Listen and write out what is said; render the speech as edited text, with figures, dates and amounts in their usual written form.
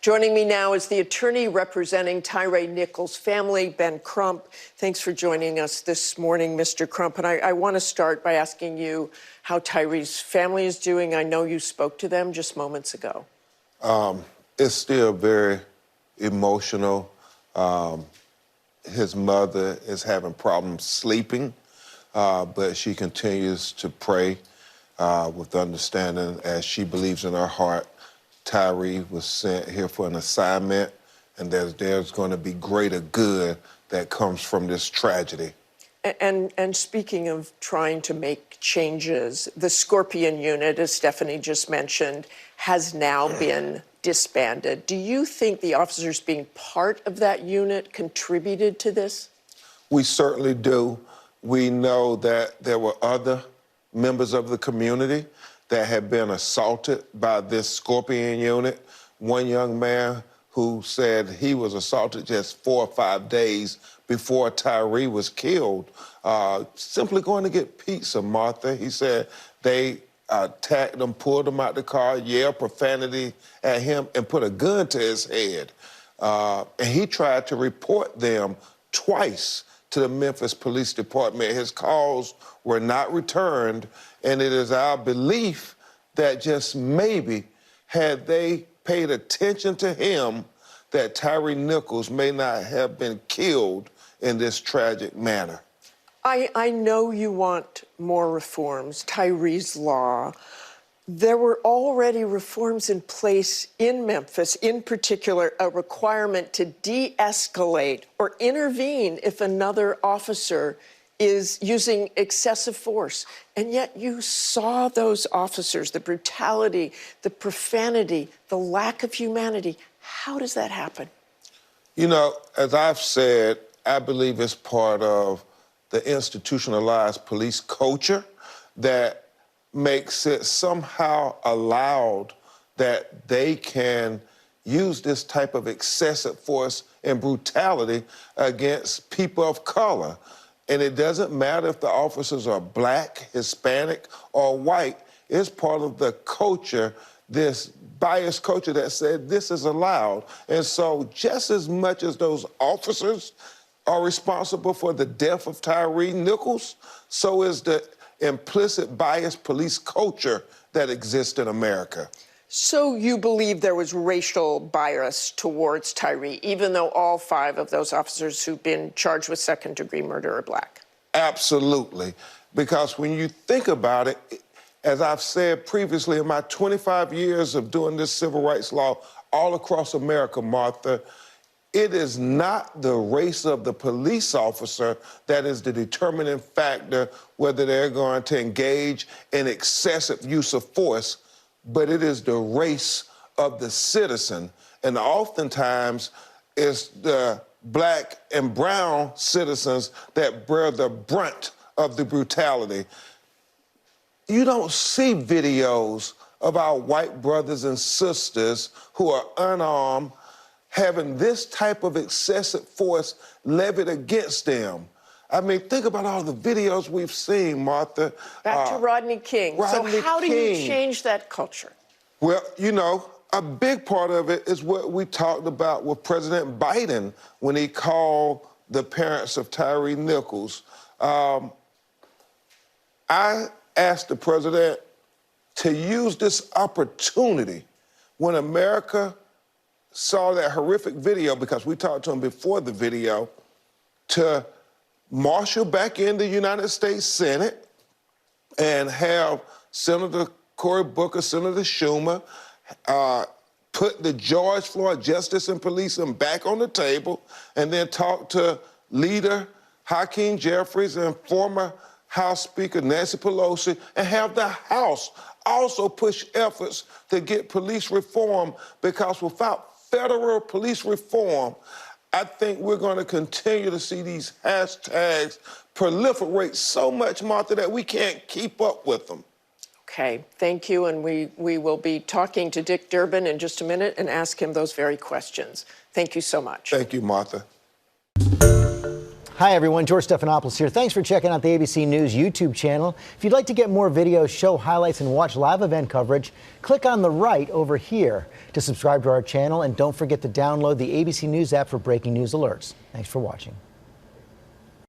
Joining me now is the attorney representing Tyre Nichols' family, Ben Crump. Thanks for joining us this morning, Mr. Crump. And I want to start by asking you how Tyre's family is doing. I know you spoke to them just moments ago. It's still very emotional. His mother is having problems sleeping, but she continues to pray with understanding as she believes in her heart. Tyre was sent here for an assignment, and there's going to be greater good that comes from this tragedy. And speaking of trying to make changes, the Scorpion unit, as Stephanie just mentioned, has now been disbanded. Do you think the officers being part of that unit contributed to this? We certainly do. We know that there were other members of the community that had been assaulted by this Scorpion unit. One young man who said he was assaulted just 4 or 5 days before Tyre was killed, simply going to get pizza, Martha. He said they attacked him, pulled him out the car, yelled profanity at him, and put a gun to his head. And he tried to report them twice to the Memphis Police Department. His calls were not returned, and it is our belief that just maybe had they paid attention to him, that Tyre Nichols may not have been killed in this tragic manner. I know you want more reforms, Tyre's law. There were already reforms in place in Memphis, in particular, a requirement to de-escalate or intervene if another officer is using excessive force. And yet you saw those officers, the brutality, the profanity, the lack of humanity. How does that happen? You know, as I've said, I believe it's part of the institutionalized police culture that makes it somehow allowed that they can use this type of excessive force and brutality against people of color. And it doesn't matter if the officers are black, Hispanic, or white. It's part of the culture, this biased culture that said this is allowed. And so just as much as those officers are responsible for the death of Tyre Nichols, so is the implicit biased police culture that exists in America. So you believe there was racial bias towards Tyre, even though all 5 of those officers who've been charged with second-degree murder are black? Absolutely. Because when you think about it, as I've said previously, in my 25 years of doing this civil rights law all across America, Martha, it is not the race of the police officer that is the determining factor whether they're going to engage in excessive use of force, but it is the race of the citizen. And oftentimes, it's the black and brown citizens that bear the brunt of the brutality. You don't see videos of our white brothers and sisters who are unarmed having this type of excessive force levied against them. I mean, think about all the videos we've seen, Martha. Back to Rodney King. So how do you change that culture? Well, you know, a big part of it is what we talked about with President Biden when he called the parents of Tyre Nichols. I asked the president to use this opportunity when America saw that horrific video, because we talked to him before the video, to marshal back in the United States Senate and have Senator Cory Booker, Senator Schumer, put the George Floyd Justice and Policing back on the table, and then talk to Leader Hakeem Jeffries and former House Speaker Nancy Pelosi, and have the House also push efforts to get police reform, because without federal police reform, I think we're going to continue to see these hashtags proliferate so much, Martha, that we can't keep up with them. Okay, thank you. And we will be talking to Dick Durbin in just a minute and ask him those very questions. Thank you so much. Thank you, Martha. Hi, everyone. George Stephanopoulos here. Thanks for checking out the ABC News YouTube channel. If you'd like to get more videos, show highlights, and watch live event coverage, click on the right over here to subscribe to our channel. And don't forget to download the ABC News app for breaking news alerts. Thanks for watching.